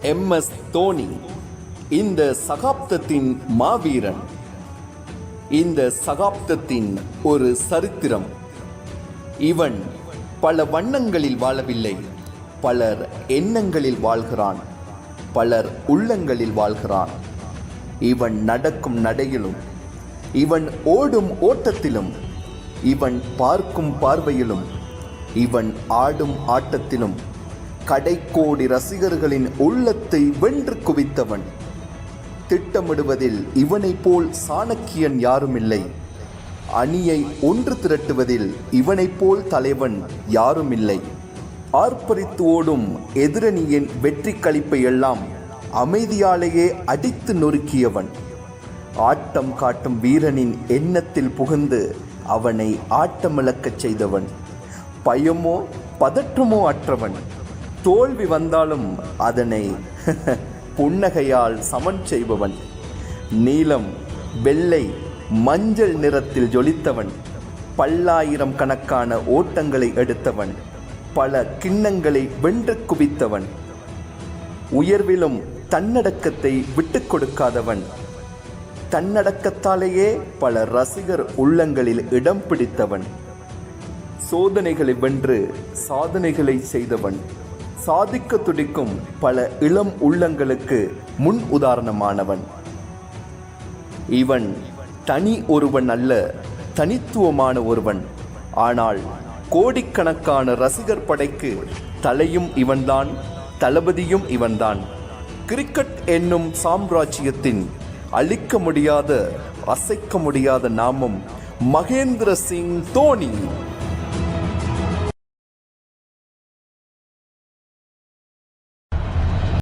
MS Dhoni இந்த சகாப்தத்தின் மாவீரன். இந்த சகாப்தத்தின் ஒரு சரித்திரம். இவன் பல வண்ணங்களில் வாழவில்லை, பலர் எண்ணங்களில் வாழ்கிறான், பலர் உள்ளங்களில் வாழ்கிறான். இவன் நடக்கும் நடையிலும், இவன் ஓடும் ஓட்டத்திலும், இவன் பார்க்கும் பார்வையிலும், இவன் ஆடும் ஆட்டத்திலும் கடைக்கோடி ரசிகர்களின் உள்ளத்தை வென்று குவித்தவன். திட்டமிடுவதில் இவனை போல் சாணக்கியன் யாருமில்லை. அணியை ஒன்று திரட்டுவதில் இவனை போல் தலைவன் யாருமில்லை. ஆர்ப்பரித்து ஓடும் எதிரணியின் வெற்றி களிப்பை எல்லாம் அமைதியாலேயே அடித்து நொறுக்கியவன். ஆட்டம் காட்டும் வீரனின் எண்ணத்தில் புகுந்து அவனை ஆட்டமிழக்கச் செய்தவன். பயமோ பதற்றமோ அற்றவன். தோல்வி வந்தாலும் அதனை புன்னகையால் சமன் செய்பவன். நீலம், வெள்ளை, மஞ்சள் நிறத்தில் ஜொலித்தவன். பல்லாயிரம் கணக்கான ஓட்டங்களை எடுத்தவன். பல கிண்ணங்களை வென்று குவித்தவன். உயர்விலும் தன்னடக்கத்தை விட்டுக் கொடுக்காதவன். தன்னடக்கத்தாலேயே பல ரசிகர் உள்ளங்களில் இடம் பிடித்தவன். சோதனைகளை வென்று சாதனைகளை செய்தவன். சாதிக்க துடிக்கும் பல இளம் உள்ளங்களுக்கு முன் உதாரணமானவன். இவன் தனி ஒருவன் அல்ல, தனித்துவமான ஒருவன். ஆனால் கோடிக்கணக்கான ரசிகர் படைக்கு தலையும் இவன்தான், தளபதியும் இவன்தான். கிரிக்கெட் என்னும் சாம்ராஜ்யத்தின் அழிக்க முடியாத, அசைக்க முடியாத நாமம் மகேந்திர சிங் தோனி.